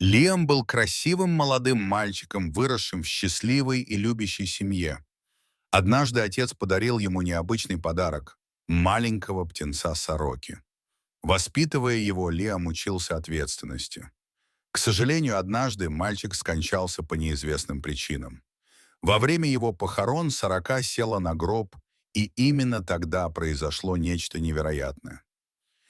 Лиам был красивым молодым мальчиком, выросшим в счастливой и любящей семье. Однажды отец подарил ему необычный подарок — маленького птенца сороки. Воспитывая его, Лиам учился ответственности. К сожалению, однажды мальчик скончался по неизвестным причинам. Во время его похорон сорока села на гроб, и именно тогда произошло нечто невероятное.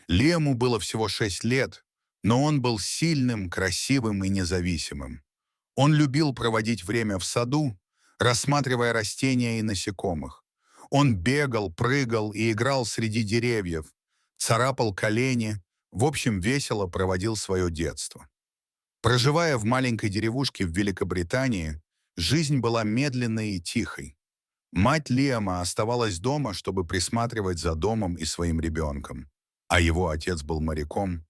Лиаму было всего 6 лет, но он был сильным, красивым и независимым. Он любил проводить время в саду, рассматривая растения и насекомых. Он бегал, прыгал и играл среди деревьев, царапал колени, в общем, весело проводил свое детство. Проживая в маленькой деревушке в Великобритании, жизнь была медленной и тихой. Мать Лиама оставалась дома, чтобы присматривать за домом и своим ребенком, а его отец был моряком,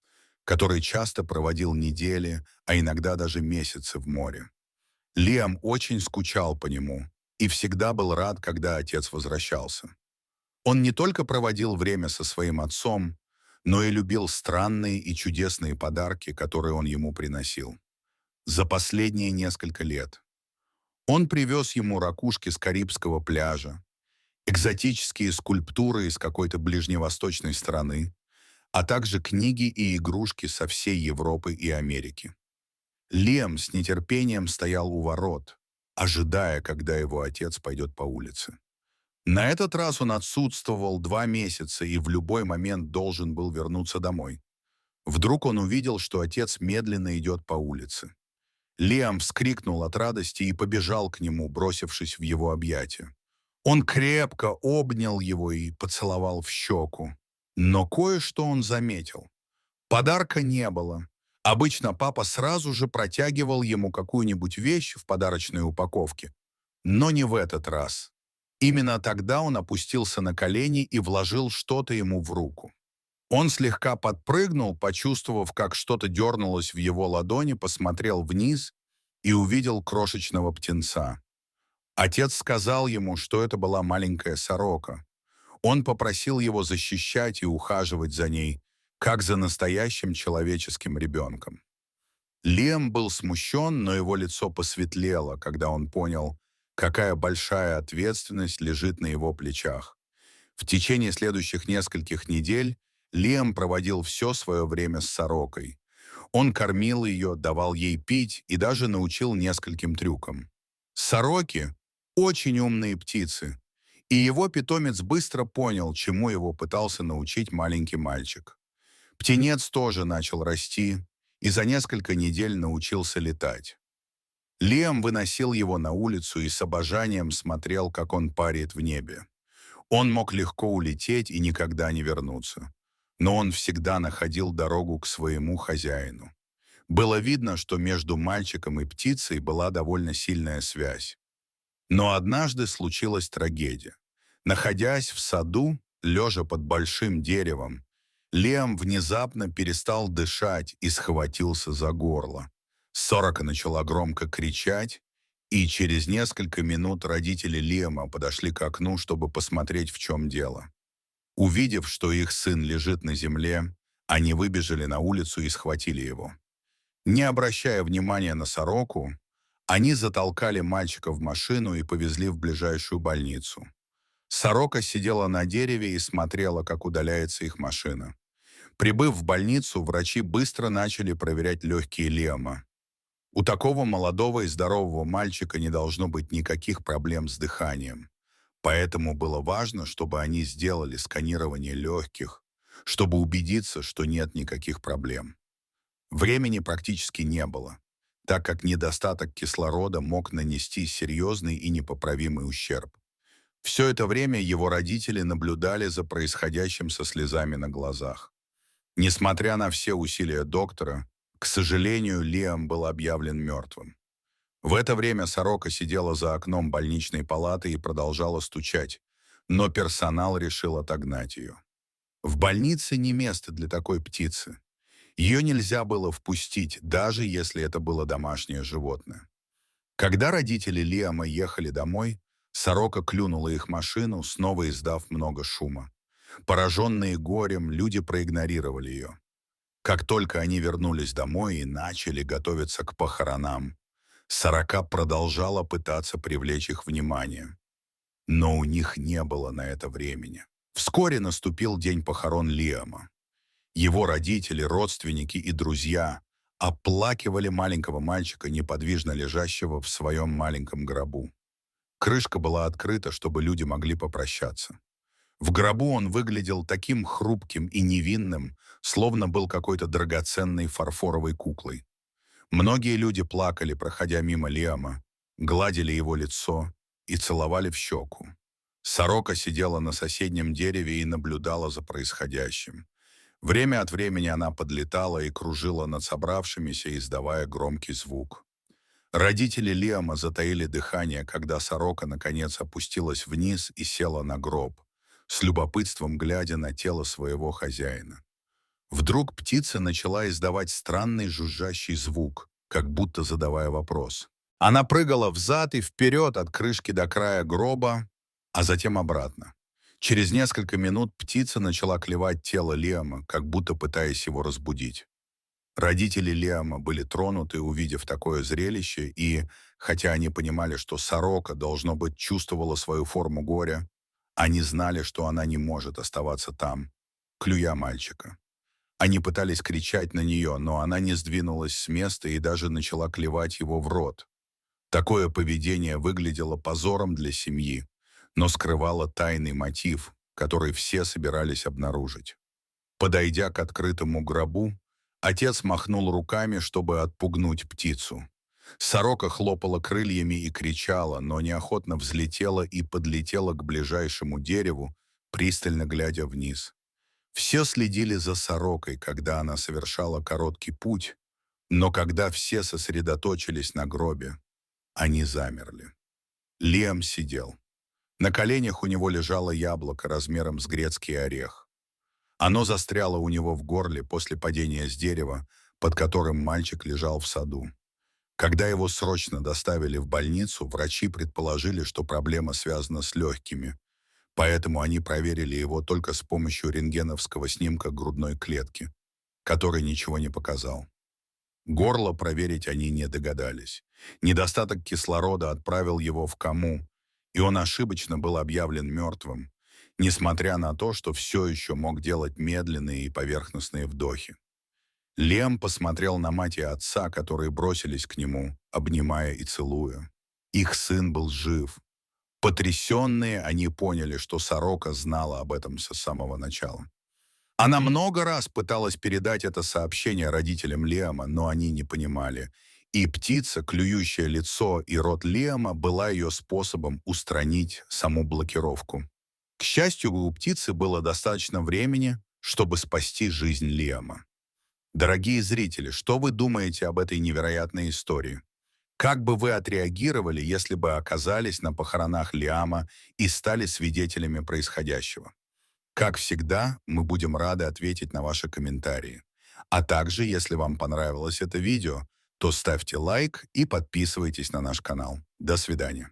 который часто проводил недели, а иногда даже месяцы в море. Лиам очень скучал по нему и всегда был рад, когда отец возвращался. Он не только проводил время со своим отцом, но и любил странные и чудесные подарки, которые он ему приносил. За последние несколько лет он привез ему ракушки с Карибского пляжа, экзотические скульптуры из какой-то ближневосточной страны, а также книги и игрушки со всей Европы и Америки. Лиам с нетерпением стоял у ворот, ожидая, когда его отец пойдет по улице. На этот раз он отсутствовал 2 месяца и в любой момент должен был вернуться домой. Вдруг он увидел, что отец медленно идет по улице. Лиам вскрикнул от радости и побежал к нему, бросившись в его объятия. Он крепко обнял его и поцеловал в щеку. Но кое-что он заметил. Подарка не было. Обычно папа сразу же протягивал ему какую-нибудь вещь в подарочной упаковке. Но не в этот раз. Именно тогда он опустился на колени и вложил что-то ему в руку. Он слегка подпрыгнул, почувствовав, как что-то дернулось в его ладони, посмотрел вниз и увидел крошечного птенца. Отец сказал ему, что это была маленькая сорока. Он попросил его защищать и ухаживать за ней, как за настоящим человеческим ребенком. Лиам был смущен, но его лицо посветлело, когда он понял, какая большая ответственность лежит на его плечах. В течение следующих нескольких недель Лиам проводил все свое время с сорокой. Он кормил ее, давал ей пить и даже научил нескольким трюкам. Сороки — очень умные птицы, и его питомец быстро понял, чему его пытался научить маленький мальчик. Птенец тоже начал расти и за несколько недель научился летать. Лиам выносил его на улицу и с обожанием смотрел, как он парит в небе. Он мог легко улететь и никогда не вернуться. Но он всегда находил дорогу к своему хозяину. Было видно, что между мальчиком и птицей была довольно сильная связь. Но однажды случилась трагедия. Находясь в саду, лежа под большим деревом, Лиам внезапно перестал дышать и схватился за горло. Сорока начала громко кричать, и через несколько минут родители Лиама подошли к окну, чтобы посмотреть, в чем дело. Увидев, что их сын лежит на земле, они выбежали на улицу и схватили его. Не обращая внимания на сороку, они затолкали мальчика в машину и повезли в ближайшую больницу. Сорока сидела на дереве и смотрела, как удаляется их машина. Прибыв в больницу, врачи быстро начали проверять легкие Лиама. У такого молодого и здорового мальчика не должно быть никаких проблем с дыханием. Поэтому было важно, чтобы они сделали сканирование легких, чтобы убедиться, что нет никаких проблем. Времени практически не было, так как недостаток кислорода мог нанести серьезный и непоправимый ущерб. Все это время его родители наблюдали за происходящим со слезами на глазах. Несмотря на все усилия доктора, к сожалению, Лиам был объявлен мертвым. В это время сорока сидела за окном больничной палаты и продолжала стучать, но персонал решил отогнать ее. В больнице не место для такой птицы. Ее нельзя было впустить, даже если это было домашнее животное. Когда родители Лиама ехали домой, сорока клюнула их машину, снова издав много шума. Пораженные горем, люди проигнорировали ее. Как только они вернулись домой и начали готовиться к похоронам, Сорока продолжала пытаться привлечь их внимание. Но у них не было на это времени. Вскоре наступил день похорон Лиама. Его родители, родственники и друзья оплакивали маленького мальчика, неподвижно лежащего в своем маленьком гробу. Крышка была открыта, чтобы люди могли попрощаться. В гробу он выглядел таким хрупким и невинным, словно был какой-то драгоценной фарфоровой куклой. Многие люди плакали, проходя мимо Лиама, гладили его лицо и целовали в щеку. Сорока сидела на соседнем дереве и наблюдала за происходящим. Время от времени она подлетала и кружила над собравшимися, издавая громкий звук. Родители Лиама затаили дыхание, когда сорока наконец опустилась вниз и села на гроб, с любопытством глядя на тело своего хозяина. Вдруг птица начала издавать странный жужжащий звук, как будто задавая вопрос. Она прыгала взад и вперед от крышки до края гроба, а затем обратно. Через несколько минут птица начала клевать тело Лиама, как будто пытаясь его разбудить. Родители Лиама были тронуты, увидев такое зрелище, и, хотя они понимали, что сорока, должно быть, чувствовала свою форму горя, они знали, что она не может оставаться там, клюя мальчика. Они пытались кричать на нее, но она не сдвинулась с места и даже начала клевать его в рот. Такое поведение выглядело позором для семьи, но скрывало тайный мотив, который все собирались обнаружить. Подойдя к открытому гробу, отец махнул руками, чтобы отпугнуть птицу. Сорока хлопала крыльями и кричала, но неохотно взлетела и подлетела к ближайшему дереву, пристально глядя вниз. Все следили за сорокой, когда она совершала короткий путь, но когда все сосредоточились на гробе, они замерли. Лиам сидел. На коленях у него лежало яблоко размером с грецкий орех. Оно застряло у него в горле после падения с дерева, под которым мальчик лежал в саду. Когда его срочно доставили в больницу, врачи предположили, что проблема связана с легкими, поэтому они проверили его только с помощью рентгеновского снимка грудной клетки, который ничего не показал. Горло проверить они не догадались. Недостаток кислорода отправил его в кому, и он ошибочно был объявлен мертвым, несмотря на то, что все еще мог делать медленные и поверхностные вдохи. Лем посмотрел на мать и отца, которые бросились к нему, обнимая и целуя. Их сын был жив. Потрясенные, они поняли, что сорока знала об этом с самого начала. Она много раз пыталась передать это сообщение родителям Лиама, но они не понимали. И птица, клюющая лицо и рот Лиама, была ее способом устранить саму блокировку. К счастью, у птицы было достаточно времени, чтобы спасти жизнь Лиама. Дорогие зрители, что вы думаете об этой невероятной истории? Как бы вы отреагировали, если бы оказались на похоронах Лиама и стали свидетелями происходящего? Как всегда, мы будем рады ответить на ваши комментарии. А также, если вам понравилось это видео, то ставьте лайк и подписывайтесь на наш канал. До свидания.